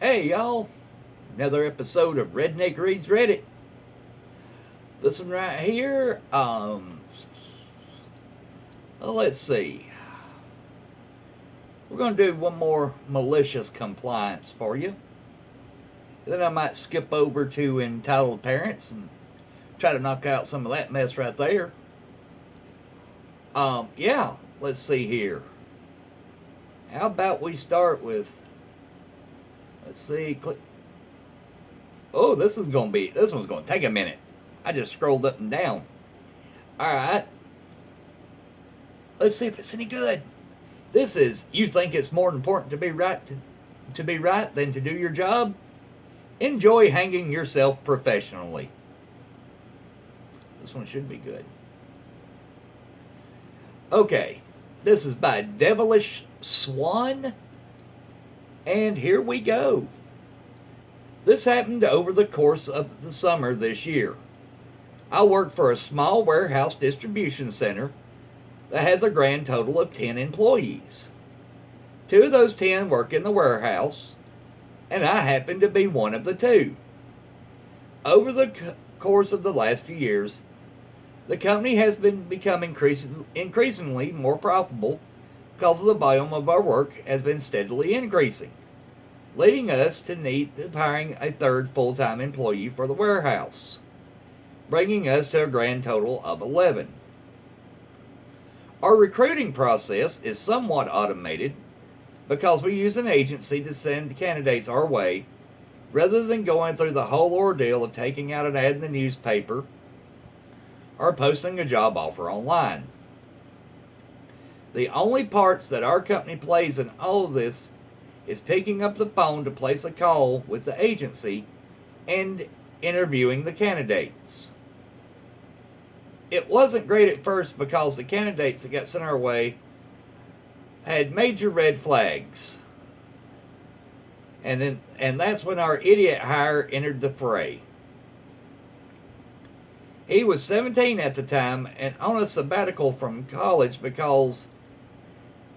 Hey y'all, another episode of Redneck Reads Reddit. This one right here, let's see. We're going to do one more malicious compliance for you. Then I might skip over to entitled parents and try to knock out some of that mess right there. Yeah, let's see here. How about we start with, let's see, click. Oh, this one's going to take a minute. I just scrolled up and down. All right. Let's see if it's any good. This is, you think it's more important to be right than to do your job? Enjoy hanging yourself professionally. This one should be good. Okay, this is by Devilish Swan, and here we go. This happened over the course of the summer this year. I work for a small warehouse distribution center that has a grand total of 10 employees. 2 of those 10 work in the warehouse, and I happen to be one of the 2. Over the course of the last few years, the company has been becoming increasingly more profitable because of the volume of our work has been steadily increasing, leading us to need hiring a 3rd full-time employee for the warehouse, bringing us to a grand total of 11. Our recruiting process is somewhat automated because we use an agency to send candidates our way rather than going through the whole ordeal of taking out an ad in the newspaper or posting a job offer online. The only parts that our company plays in all of this is picking up the phone to place a call with the agency and interviewing the candidates. It wasn't great at first because the candidates that got sent our way had major red flags. And that's when our idiot hire entered the fray. He was 17 at the time and on a sabbatical from college because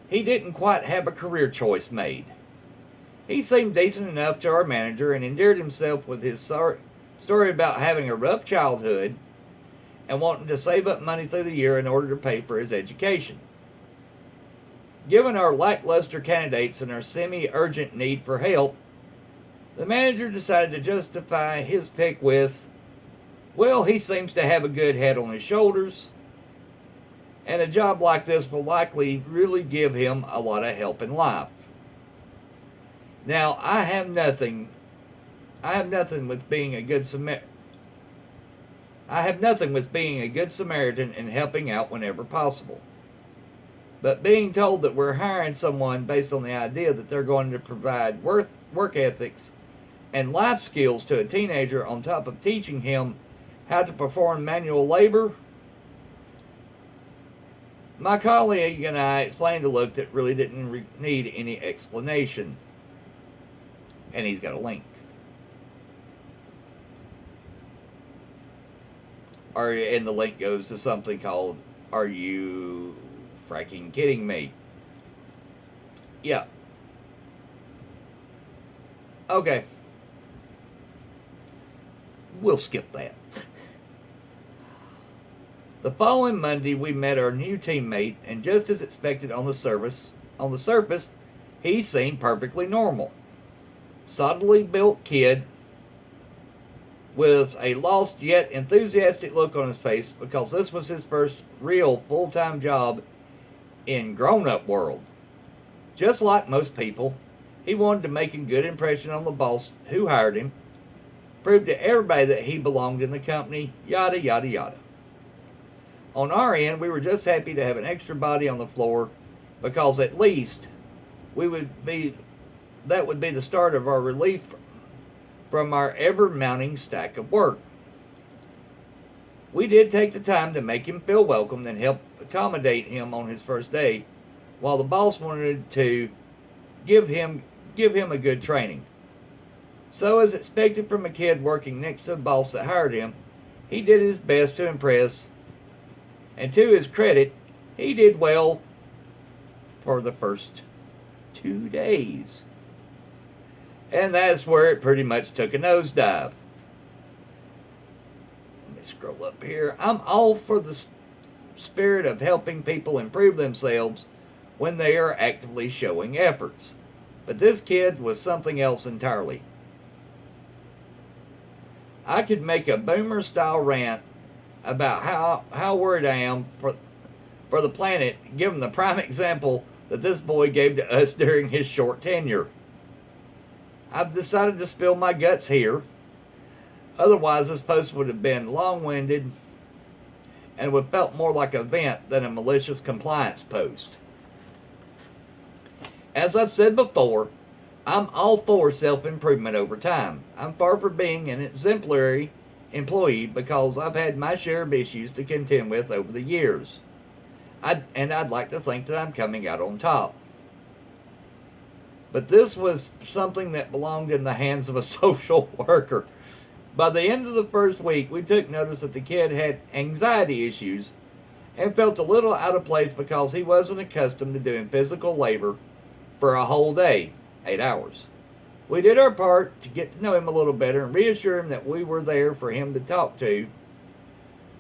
he didn't quite have a career choice made. He seemed decent enough to our manager and endeared himself with his story about having a rough childhood and wanting to save up money through the year in order to pay for his education. Given our lackluster candidates and our semi-urgent need for help, the manager decided to justify his pick with, well, he seems to have a good head on his shoulders, and a job like this will likely really give him a lot of help in life. Now, I have nothing with being a good Samaritan and helping out whenever possible. But being told that we're hiring someone based on the idea that they're going to provide work ethics and life skills to a teenager on top of teaching him how to perform manual labor, my colleague and I explained a look that really didn't need any explanation. And he's got a link. And the link goes to something called, Are You Fracking Kidding Me? Yeah. Okay. We'll skip that. The following Monday, we met our new teammate, and just as expected on the surface, he seemed perfectly normal. Solidly built kid with a lost yet enthusiastic look on his face because this was his first real full-time job in grown-up world. Just like most people, he wanted to make a good impression on the boss who hired him, prove to everybody that he belonged in the company, yada yada yada. On our end, we were just happy to have an extra body on the floor because at least that would be the start of our relief from our ever-mounting stack of work. We did take the time to make him feel welcome and help accommodate him on his first day, while the boss wanted to give him a good training. So as expected from a kid working next to the boss that hired him, he did his best to impress, and to his credit, he did well for the first 2 days. And that's where it pretty much took a nosedive. Let me scroll up here. I'm all for the spirit of helping people improve themselves when they are actively showing efforts. But this kid was something else entirely. I could make a boomer style rant about how worried I am for the planet, given the prime example that this boy gave to us during his short tenure. I've decided to spill my guts here. Otherwise, this post would have been long-winded and would have felt more like a vent than a malicious compliance post. As I've said before, I'm all for self-improvement over time. I'm far from being an exemplary employee because I've had my share of issues to contend with over the years. I'd like to think that I'm coming out on top. But this was something that belonged in the hands of a social worker. By the end of the first week, we took notice that the kid had anxiety issues and felt a little out of place because he wasn't accustomed to doing physical labor for a whole day, 8 hours. We did our part to get to know him a little better and reassure him that we were there for him to talk to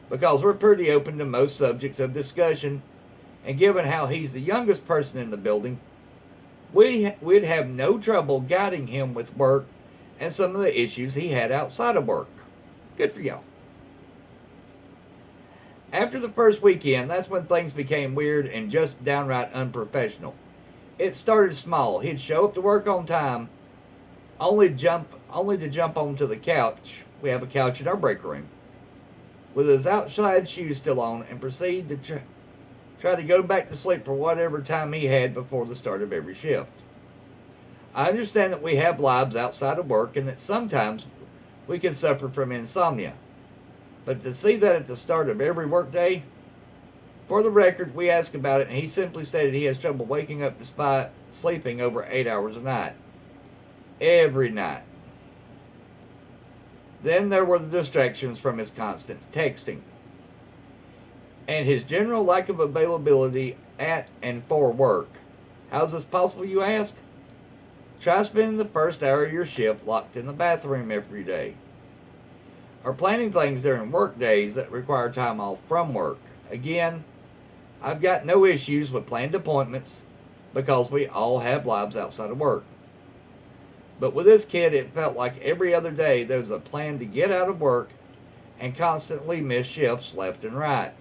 because we're pretty open to most subjects of discussion, and given how he's the youngest person in the building, we'd have no trouble guiding him with work and some of the issues he had outside of work. Good for y'all. After the first weekend, that's when things became weird and just downright unprofessional. It started small. He'd show up to work on time, only to jump onto the couch. We have a couch in our break room, with his outside shoes still on, and proceed to try to go back to sleep for whatever time he had before the start of every shift. I understand that we have lives outside of work and that sometimes we can suffer from insomnia. But to see that at the start of every workday, for the record, we asked about it and he simply stated he has trouble waking up despite sleeping over 8 hours a night. Every night. Then there were the distractions from his constant texting and his general lack of availability at and for work. How is this possible, you ask? Try spending the first hour of your shift locked in the bathroom every day, or planning things during work days that require time off from work. Again, I've got no issues with planned appointments because we all have lives outside of work. But with this kid, it felt like every other day there was a plan to get out of work and constantly miss shifts left and right.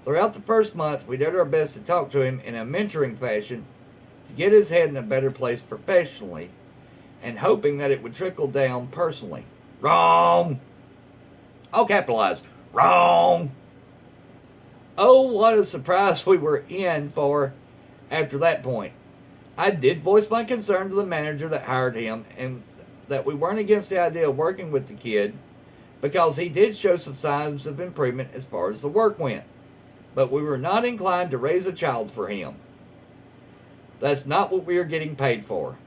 Throughout the first month, we did our best to talk to him in a mentoring fashion to get his head in a better place professionally, and hoping that it would trickle down personally. Wrong! All capitalized. Wrong! Oh, what a surprise we were in for after that point. I did voice my concern to the manager that hired him, and that we weren't against the idea of working with the kid because he did show some signs of improvement as far as the work went. But we were not inclined to raise a child for him. That's not what we are getting paid for.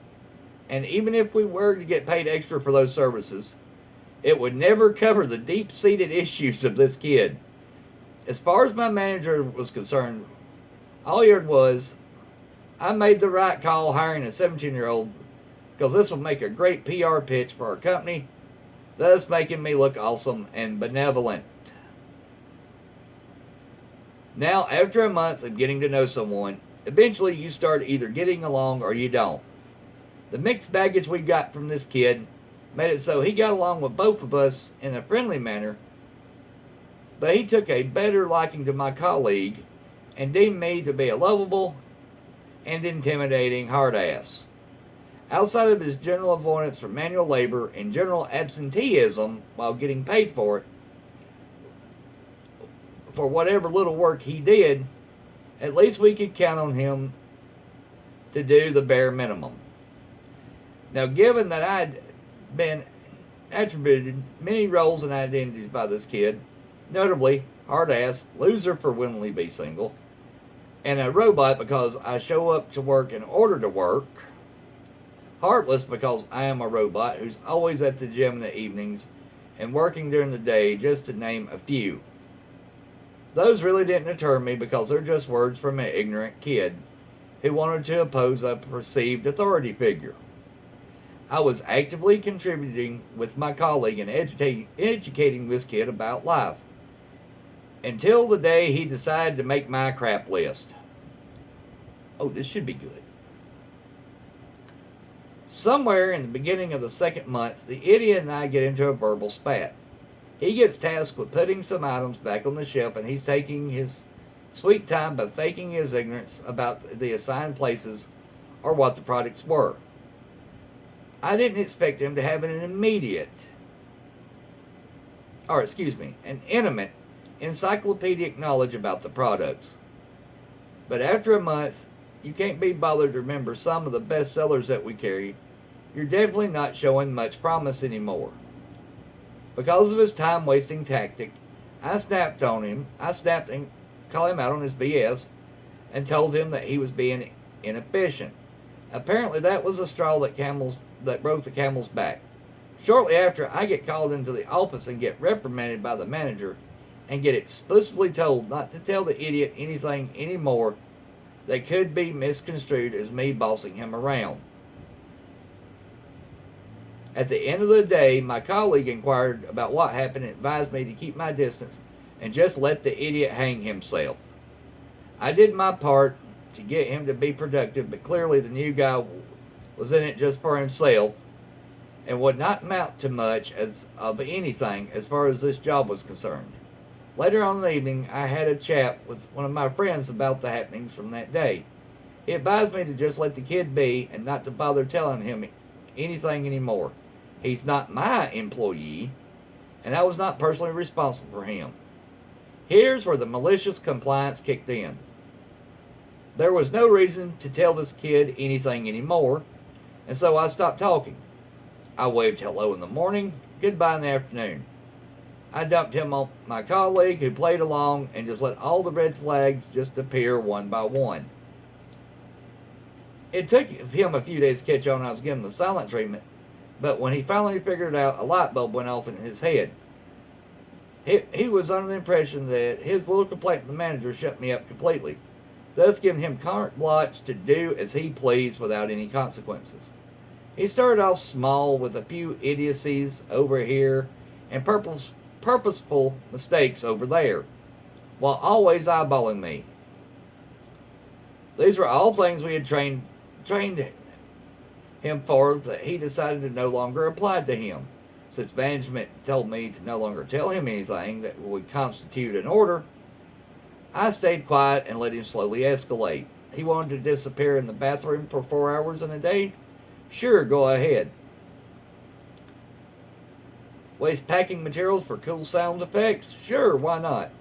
And even if we were to get paid extra for those services, it would never cover the deep-seated issues of this kid. As far as my manager was concerned, all he heard was, I made the right call hiring a 17-year-old because this will make a great PR pitch for our company, thus making me look awesome and benevolent. Now, after a month of getting to know someone, eventually you start either getting along or you don't. The mixed baggage we got from this kid made it so he got along with both of us in a friendly manner, but he took a better liking to my colleague and deemed me to be a lovable and intimidating hard ass. Outside of his general avoidance from manual labor and general absenteeism while getting paid for it, for whatever little work he did, at least we could count on him to do the bare minimum. Now, given that I'd been attributed many roles and identities by this kid, notably hard ass, loser for willingly be single, and a robot because I show up to work in order to work, heartless because I am a robot who's always at the gym in the evenings and working during the day, just to name a few. Those really didn't deter me because they're just words from an ignorant kid who wanted to oppose a perceived authority figure. I was actively contributing with my colleague and educating this kid about life until the day he decided to make my crap list. Oh, this should be good. Somewhere in the beginning of the second month, the idiot and I get into a verbal spat. He gets tasked with putting some items back on the shelf, and he's taking his sweet time by faking his ignorance about the assigned places or what the products were. I didn't expect him to have an intimate encyclopedic knowledge about the products. But after a month, you can't be bothered to remember some of the best sellers that we carry. You're definitely not showing much promise anymore. Because of his time-wasting tactic, I snapped and called him out on his BS and told him that he was being inefficient. Apparently that was the straw that broke the camel's back. Shortly after, I get called into the office and get reprimanded by the manager and get explicitly told not to tell the idiot anything anymore that could be misconstrued as me bossing him around. At the end of the day, my colleague inquired about what happened and advised me to keep my distance and just let the idiot hang himself. I did my part to get him to be productive, but clearly the new guy was in it just for himself and would not amount to much of anything as far as this job was concerned. Later on in the evening, I had a chat with one of my friends about the happenings from that day. He advised me to just let the kid be and not to bother telling him anything anymore. He's not my employee, and I was not personally responsible for him. Here's where the malicious compliance kicked in. There was no reason to tell this kid anything anymore, and so I stopped talking. I waved hello in the morning, goodbye in the afternoon. I dumped him on my colleague who played along and just let all the red flags just appear one by one. It took him a few days to catch on. I was giving him the silent treatment, but when he finally figured it out, a light bulb went off in his head. He was under the impression that his little complaint to the manager shut me up completely, thus giving him carte blanche to do as he pleased without any consequences. He started off small with a few idiocies over here and purposeful mistakes over there, while always eyeballing me. These were all things we had trained him for that he decided to no longer apply to him. Since management told me to no longer tell him anything that would constitute an order, I stayed quiet and let him slowly escalate. He wanted to disappear in the bathroom for 4 hours in a day? Sure, go ahead. Waste packing materials for cool sound effects? Sure, why not?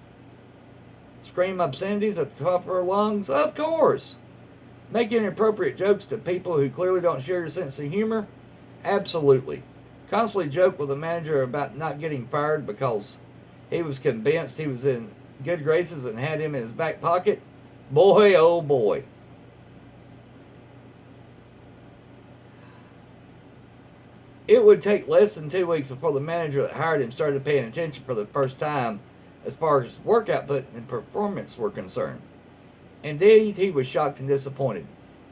Scream obscenities at the top of our lungs? Of course. Make inappropriate jokes to people who clearly don't share your sense of humor? Absolutely. Constantly joke with the manager about not getting fired because he was convinced he was in good graces and had him in his back pocket? Boy, oh boy. It would take less than 2 weeks before the manager that hired him started paying attention for the first time as far as work output and performance were concerned. Indeed, he was shocked and disappointed.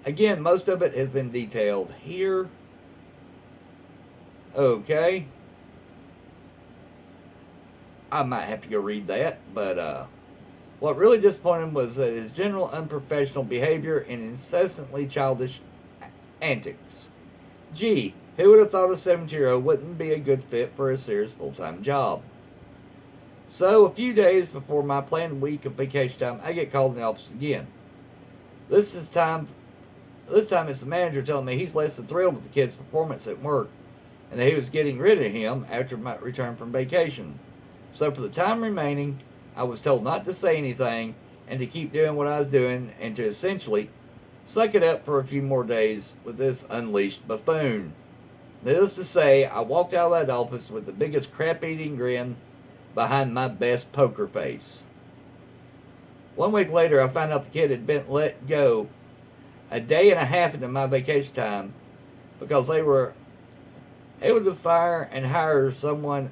Again, most of it has been detailed here. Okay. I might have to go read that, but what really disappointed him was his general unprofessional behavior and incessantly childish antics. Gee, who would have thought a 17-year-old wouldn't be a good fit for a serious full-time job? So, a few days before my planned week of vacation time, I get called in the office again. This time it's the manager telling me he's less than thrilled with the kid's performance at work and that he was getting rid of him after my return from vacation. So for the time remaining, I was told not to say anything and to keep doing what I was doing and to essentially suck it up for a few more days with this unleashed buffoon. Needless to say, I walked out of that office with the biggest crap-eating grin behind my best poker face. 1 week later, I found out the kid had been let go a day and a half into my vacation time because they were able to find and hire someone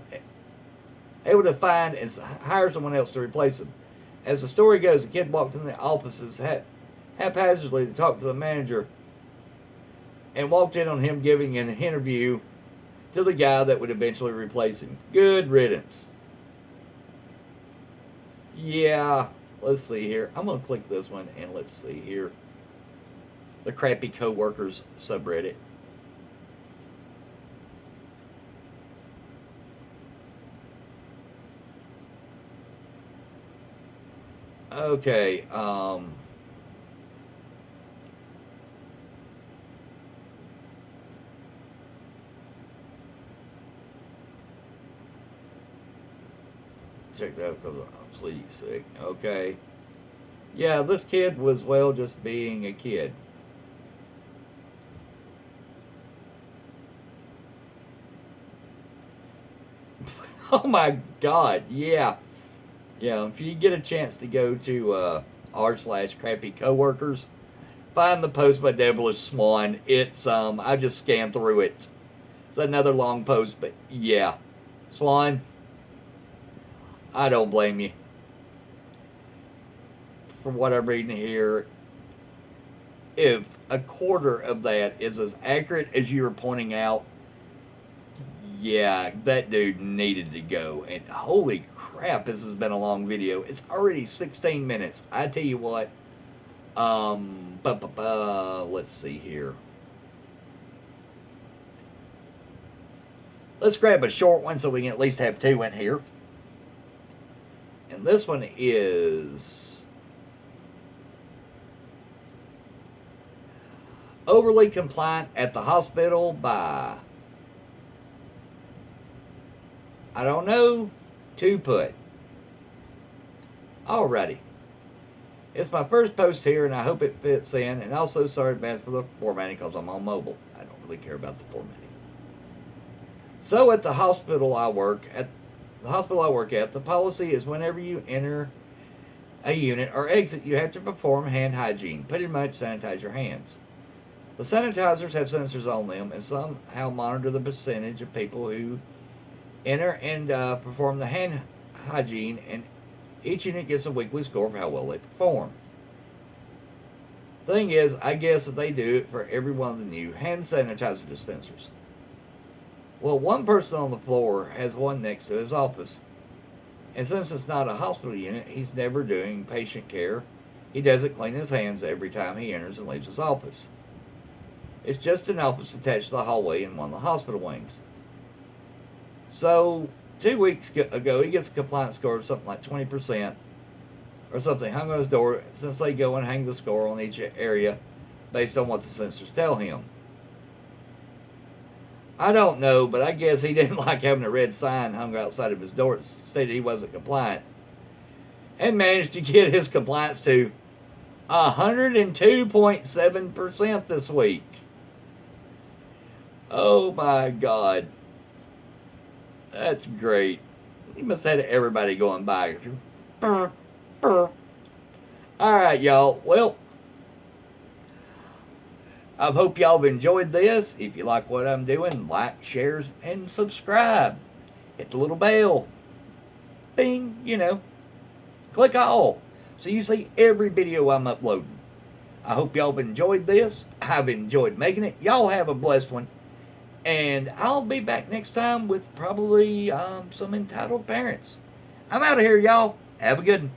else to replace him. As the story goes, the kid walked in the offices haphazardly to talk to the manager and walked in on him giving an interview to the guy that would eventually replace him. Good riddance. Yeah, let's see here. I'm going to click this one and let's see here. The crappy coworkers subreddit. Okay, check that out because I'm sleep sick. Okay. Yeah, this kid was, well, just being a kid. Oh my God, yeah. Yeah, if you get a chance to go to r/crappy coworkers, find the post by Devilish Swan. It's, I just scanned through it. It's another long post, but yeah. Swan, I don't blame you. From what I'm reading here, if a quarter of that is as accurate as you were pointing out, yeah, that dude needed to go. And holy crap, this has been a long video. It's already 16 minutes. I tell you what, let's see here. Let's grab a short one so we can at least have two in here. And this one is Overly Compliant at the Hospital by, I don't know, to put. Alrighty. It's my first post here and I hope it fits in. And also sorry in advance for the formatting because I'm on mobile. I don't really care about the formatting. So at the hospital I work at, the policy is whenever you enter a unit or exit, you have to perform hand hygiene. Pretty much sanitize your hands. The sanitizers have sensors on them and somehow monitor the percentage of people who enter and perform the hand hygiene, and each unit gets a weekly score of how well they perform. Thing is, I guess that they do it for every one of the new hand sanitizer dispensers. Well, one person on the floor has one next to his office. And since it's not a hospital unit, he's never doing patient care. He doesn't clean his hands every time he enters and leaves his office. It's just an office attached to the hallway in one of the hospital wings. So, 2 weeks ago, he gets a compliance score of something like 20% or something hung on his door, since they go and hang the score on each area based on what the sensors tell him. I don't know, but I guess he didn't like having a red sign hung outside of his door that stated he wasn't compliant, and managed to get his compliance to 102.7% this week. Oh my God. That's great. He must have had everybody going by. Alright, y'all. Well, I hope y'all have enjoyed this. If you like what I'm doing, like, share, and subscribe. Hit the little bell. Bing, click all, so you see every video I'm uploading. I hope y'all have enjoyed this. I've enjoyed making it. Y'all have a blessed one. And I'll be back next time with probably some entitled parents. I'm out of here, y'all. Have a good one.